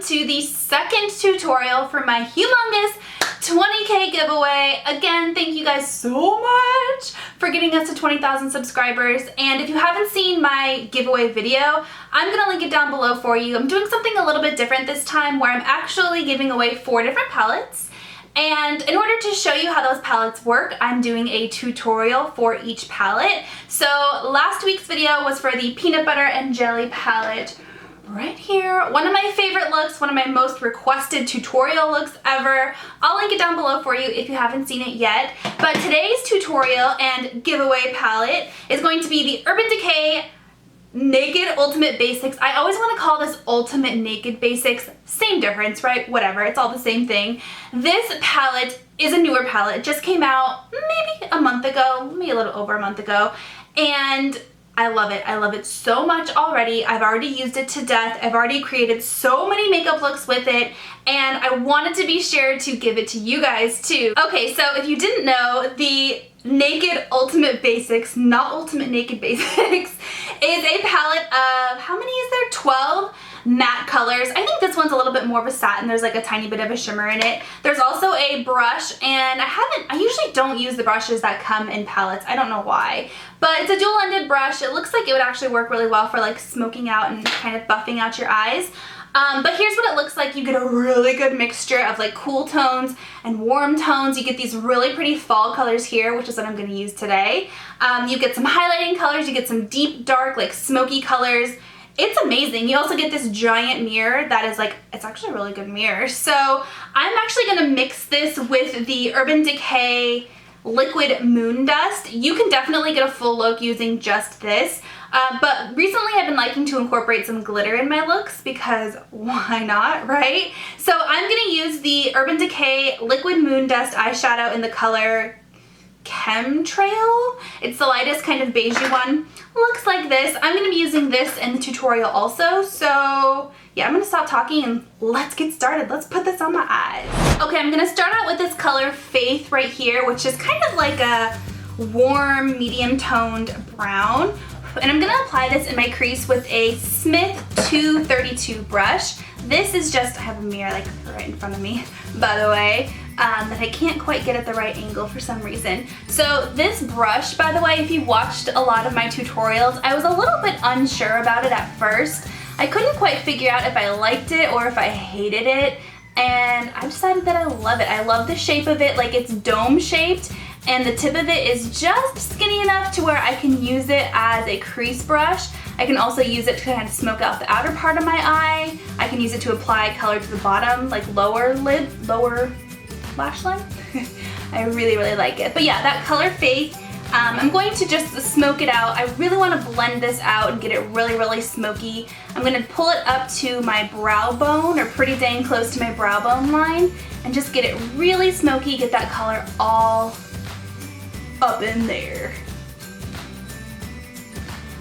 to the second tutorial for my humongous 20K giveaway. Again, thank you guys so much for getting us to 20,000 subscribers. And if you haven't seen my giveaway video, I'm gonna link it down below for you. I'm doing something a little bit different this time where I'm actually giving away 4 different palettes. And in order to show you how those palettes work, I'm doing a tutorial for each palette. So last week's video was for the peanut butter and jelly palette right here. One of my favorite looks, one of my most requested tutorial looks ever. I'll link it down below for you if you haven't seen it yet. But today's tutorial and giveaway palette is going to be the Urban Decay Naked Ultimate Basics. I always want to call this Ultimate Naked Basics. Same difference, right? Whatever, it's all the same thing. This palette is a newer palette. It just came out maybe a month ago, maybe a little over a month ago. And I love it. I love it so much already. I've already used it to death. I've already created so many makeup looks with it, and I wanted to be sure to give it to you guys too. Okay, so if you didn't know, the Naked Ultimate Basics, not Ultimate Naked Basics, is a palette of, how many is there? 12 matte colors. I think this one's a little bit more of a satin. There's like a tiny bit of a shimmer in it. There's also a brush, and I usually don't use the brushes that come in palettes. I don't know why, but it's a dual-ended brush. It looks like it would actually work really well for like smoking out and kind of buffing out your eyes. But here's what it looks like. You get a really good mixture of like cool tones and warm tones. You get these really pretty fall colors here, which is what I'm going to use today. You get some highlighting colors. You get some deep, dark, like smoky colors. It's amazing. You also get this giant mirror that is like, it's actually a really good mirror. So I'm actually going to mix this with the Urban Decay Liquid Moon Dust. You can definitely get a full look using just this. But recently I've been liking to incorporate some glitter in my looks because why not, right? So I'm going to use the Urban Decay Liquid Moon Dust eyeshadow in the color Chemtrail. It's the lightest kind of beigey one. Looks like this. I'm going to be using this in the tutorial also. So yeah, I'm going to stop talking and let's get started. Let's put this on my eyes. Okay, I'm going to start out with this color Faith right here, which is kind of like a warm, medium toned brown. And I'm going to apply this in my crease with a Smith 232 brush. This is just, I have a mirror like right in front of me, by the way, that I can't quite get at the right angle for some reason. So this brush, by the way, if you watched a lot of my tutorials, I was a little bit unsure about it at first. I couldn't quite figure out if I liked it or if I hated it, and I decided that I love it. I love the shape of it, like it's dome shaped, and the tip of it is just skinny enough to where I can use it as a crease brush. I can also use it to kind of smoke out the outer part of my eye. I can use it to apply color to the bottom, like lower lash line. I really, really like it. But yeah, that color Faith, I'm going to just smoke it out. I really want to blend this out and get it really, really smoky. I'm going to pull it up to my brow bone, or pretty dang close to my brow bone line, and just get it really smoky, get that color all up in there.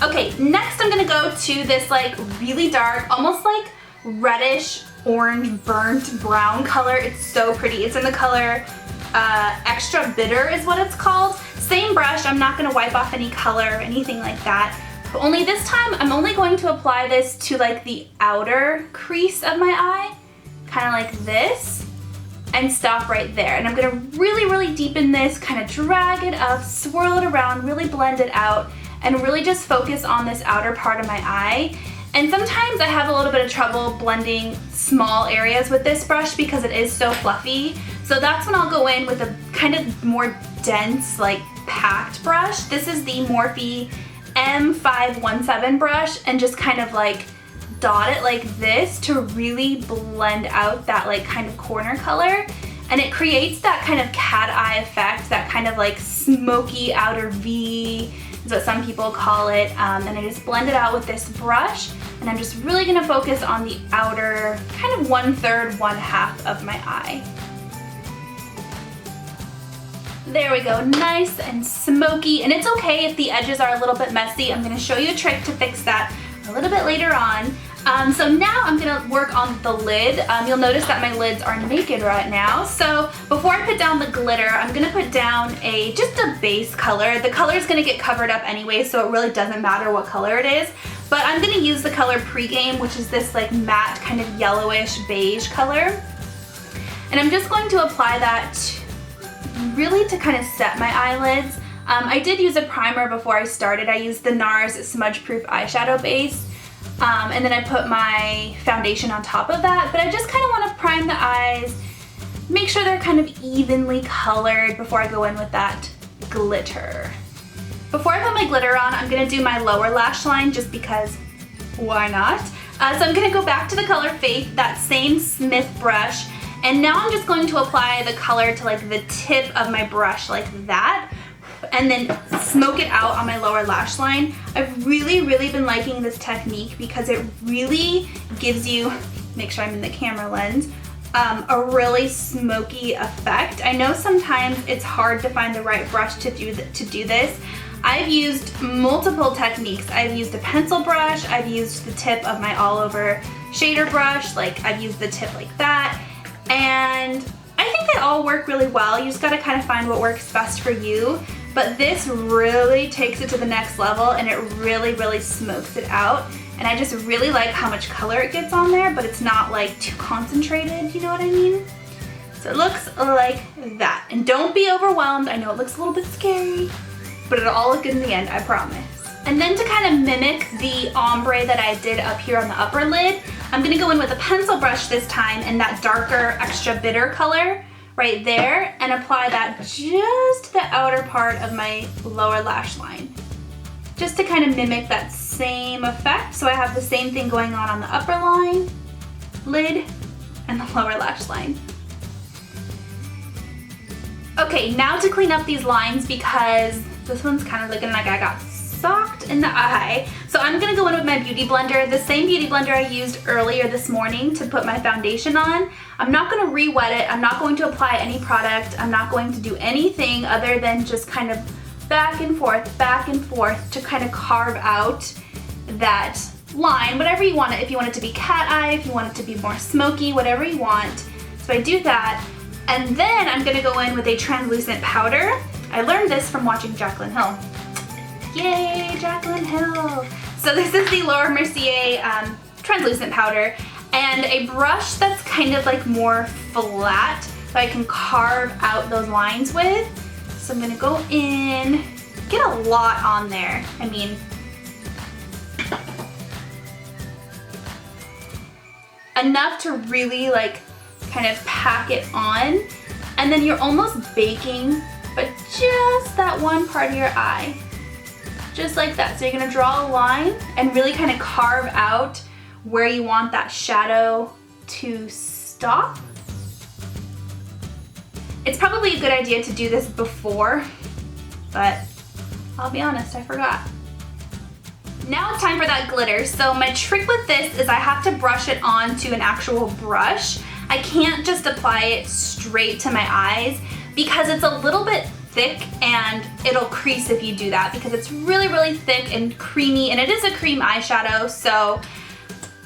Okay, next I'm gonna go to this like really dark, almost like reddish orange burnt brown color. It's so pretty. It's in the color Extra Bitter is what it's called. Same brush. I'm not gonna wipe off any color or anything like that. But only this time I'm only going to apply this to like the outer crease of my eye, kind of like this, and stop right there. And I'm gonna really, really deepen this, kind of drag it up, swirl it around, really blend it out, and really just focus on this outer part of my eye. And sometimes I have a little bit of trouble blending small areas with this brush because it is so fluffy. So that's when I'll go in with a kind of more dense, like packed brush. This is the Morphe M517 brush, and just kind of like dot it like this to really blend out that like kind of corner color. And it creates that kind of cat eye effect, that kind of like smoky outer V is what some people call it. And I just blend it out with this brush, and I'm just really gonna focus on the outer kind of 1/3, 1/2 of my eye. There we go, nice and smoky. And it's okay if the edges are a little bit messy. I'm gonna show you a trick to fix that a little bit later on. So now I'm gonna work on the lid. You'll notice that my lids are naked right now. So before I put down the glitter, I'm gonna put down just a base color. The color is gonna get covered up anyway, so it really doesn't matter what color it is. But I'm gonna use the color Pregame, which is this like matte kind of yellowish beige color. And I'm just going to apply that really to kind of set my eyelids. I did use a primer before I started. I used the NARS Smudge Proof eyeshadow base. And then I put my foundation on top of that. But I just kind of want to prime the eyes, make sure they're kind of evenly colored before I go in with that glitter. Before I put my glitter on, I'm going to do my lower lash line just because why not? So I'm going to go back to the color Faith, that same Smith brush. And now I'm just going to apply the color to like the tip of my brush like that, and then smoke it out on my lower lash line. I've really been liking this technique because it really gives you, make sure I'm in the camera lens, a really smoky effect. I know sometimes it's hard to find the right brush to do this. I've used multiple techniques. I've used a pencil brush, I've used the tip of my all over shader brush, like I've used the tip like that. And I think they all work really well. You just gotta kind of find what works best for you. But this really takes it to the next level and it really smokes it out. And I just really like how much color it gets on there, but it's not like too concentrated, you know what I mean? So it looks like that. And don't be overwhelmed. I know it looks a little bit scary, but it'll all look good in the end, I promise. And then to kind of mimic the ombre that I did up here on the upper lid, I'm gonna go in with a pencil brush this time in that darker, extra bitter color right there and apply that just to the outer part of my lower lash line. Just to kind of mimic that same effect. So I have the same thing going on the upper line, lid, and the lower lash line. Okay, now to clean up these lines because this one's kind of looking like I got socked in the eye. So I'm gonna go in with my beauty blender, the same beauty blender I used earlier this morning to put my foundation on. I'm not gonna re-wet it. I'm not going to apply any product. I'm not going to do anything other than just kind of back and forth to kind of carve out that line, whatever you want it. If you want it to be cat eye, if you want it to be more smoky, whatever you want. So I do that. And then I'm gonna go in with a translucent powder. I learned this from watching Jaclyn Hill. Yay, Jaclyn Hill! So this is the Laura Mercier translucent powder and a brush that's kind of like more flat so I can carve out those lines with. So I'm gonna go in, get a lot on there. I mean, enough to really like kind of pack it on, and then you're almost baking, but just that one part of your eye. Just like that. So you're gonna draw a line and really kind of carve out where you want that shadow to stop. It's probably a good idea to do this before, but I'll be honest, I forgot. Now it's time for that glitter. So my trick with this is I have to brush it onto an actual brush. I can't just apply it straight to my eyes because it's a little bit thick and it'll crease if you do that because it's really thick and creamy, and it is a cream eyeshadow. So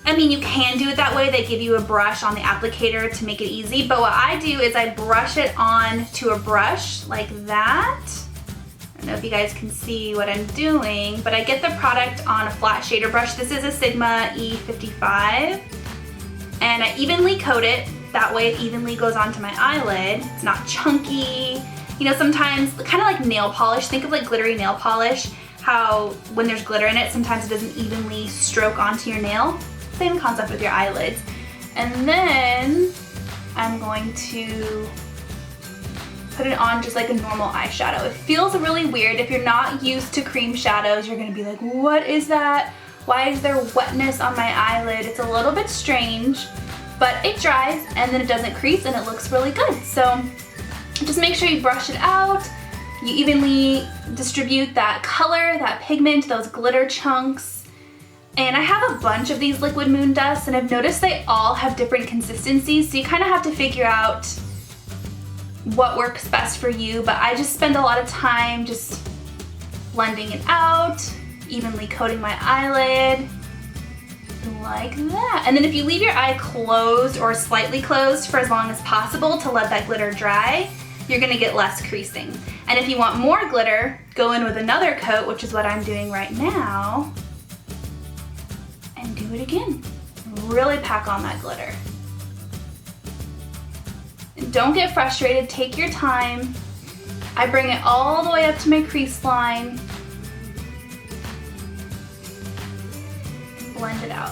I mean, you can do it that way. They give you a brush on the applicator to make it easy, but what I do is I brush it on to a brush like that. I don't know if you guys can see what I'm doing, but I get the product on a flat shader brush. This is a Sigma E55, and I evenly coat it. That way it evenly goes onto my eyelid. It's not chunky. You know, sometimes, kind of like nail polish, think of like glittery nail polish, how when there's glitter in it, sometimes it doesn't evenly stroke onto your nail. Same concept with your eyelids. And then I'm going to put it on just like a normal eyeshadow. It feels really weird. If you're not used to cream shadows, you're gonna be like, what is that? Why is there wetness on my eyelid? It's a little bit strange, but it dries and then it doesn't crease and it looks really good. So just make sure you brush it out. You evenly distribute that color, that pigment, those glitter chunks. And I have a bunch of these liquid moon dusts, and I've noticed they all have different consistencies, so you kind of have to figure out what works best for you, but I just spend a lot of time just blending it out, evenly coating my eyelid, like that. And then if you leave your eye closed or slightly closed for as long as possible to let that glitter dry, you're gonna get less creasing. And if you want more glitter, go in with another coat, which is what I'm doing right now. do it again. Really pack on that glitter. And don't get frustrated, take your time. I bring it all the way up to my crease line. Blend it out.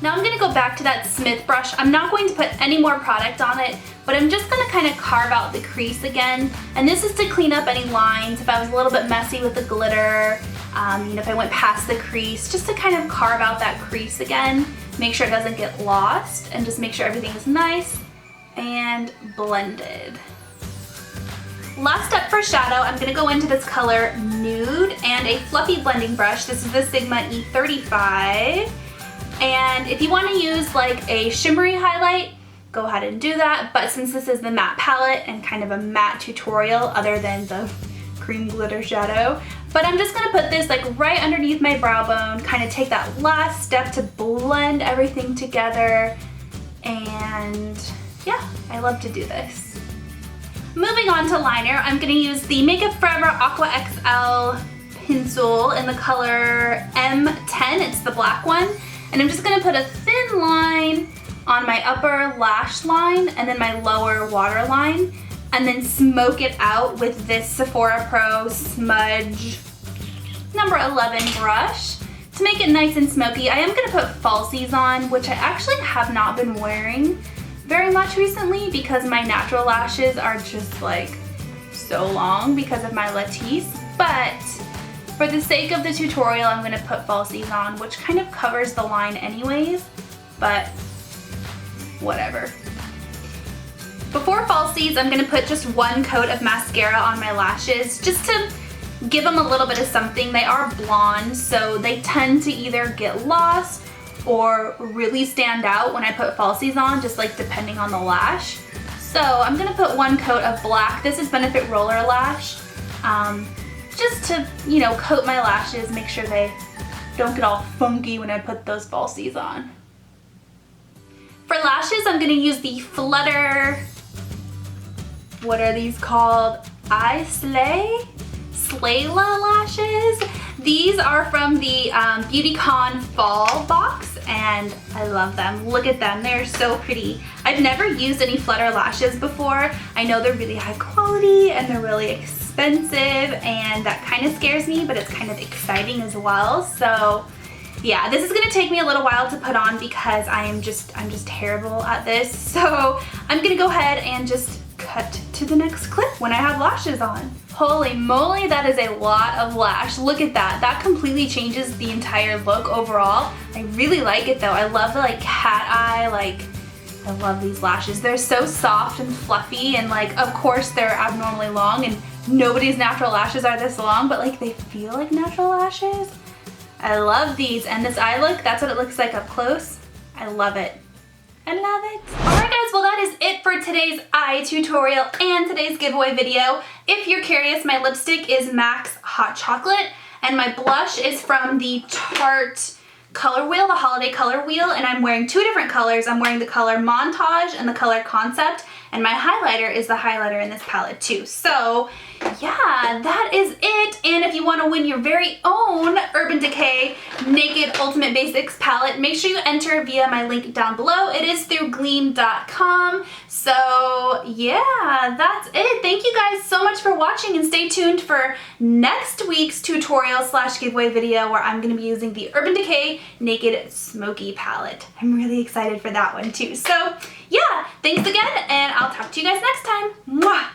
Now I'm gonna go back to that Smith brush. I'm not going to put any more product on it, but I'm just gonna kind of carve out the crease again. And this is to clean up any lines, if I was a little bit messy with the glitter, you know, if I went past the crease, just to kind of carve out that crease again, make sure it doesn't get lost, and just make sure everything is nice and blended. Last step for shadow, I'm gonna go into this color Nude and a fluffy blending brush. This is the Sigma E35. And if you want to use like a shimmery highlight, go ahead and do that. But since this is the matte palette and kind of a matte tutorial other than the cream glitter shadow, but I'm just gonna put this like right underneath my brow bone, kind of take that last step to blend everything together. And yeah, I love to do this. Moving on to liner, I'm gonna use the Makeup Forever Aqua XL pencil in the color M10, it's the black one. And I'm just gonna put a thin line on my upper lash line and then my lower waterline, and then smoke it out with this Sephora Pro Smudge number 11 brush to make it nice and smoky. I am gonna put falsies on, which I actually have not been wearing very much recently because my natural lashes are just like so long because of my latisse, but for the sake of the tutorial, I'm gonna put falsies on, which kind of covers the line anyways, but whatever. Before falsies, I'm gonna put just one coat of mascara on my lashes, just to give them a little bit of something. They are blonde, so they tend to either get lost or really stand out when I put falsies on, just like depending on the lash. So I'm gonna put one coat of black. This is Benefit Roller Lash. Just to, you know, coat my lashes, make sure they don't get all funky when I put those falsies on. For lashes, I'm gonna use the Flutter, what are these called? Slayla lashes. These are from the Beautycon fall box, and I love them. Look at them, they're so pretty. I've never used any Flutter lashes before. I know they're really high quality and they're really expensive, and that kind of scares me, but it's kind of exciting as well. So yeah, this is gonna take me a little while to put on because I'm just terrible at this. So I'm gonna go ahead and just cut to the next clip when I have lashes on. Holy moly, that is a lot of lash. Look at that. That completely changes the entire look overall. I really like it though. I love the like cat eye, like I love these lashes. They're so soft and fluffy, and like of course they're abnormally long, and nobody's natural lashes are this long, but like they feel like natural lashes. I love these, and this eye look, that's what it looks like up close. I love it. I love it. Alright guys, well that is it for today's eye tutorial and today's giveaway video. If you're curious, my lipstick is MAC's Hot Chocolate, and my blush is from the Tarte color wheel, the holiday color wheel, and I'm wearing two different colors. I'm wearing the color Montage and the color Concept, and my highlighter is the highlighter in this palette too. So yeah, that is it. And if you want to win your very own Urban Decay Naked Ultimate Basics palette, make sure you enter via my link down below. It is through gleam.com. So yeah, that's it. Thank you guys so much for watching, and stay tuned for next week's tutorial / giveaway video where I'm going to be using the Urban Decay Naked Smoky palette. I'm really excited for that one too. So yeah, thanks again, and I'll talk to you guys next time. Mwah!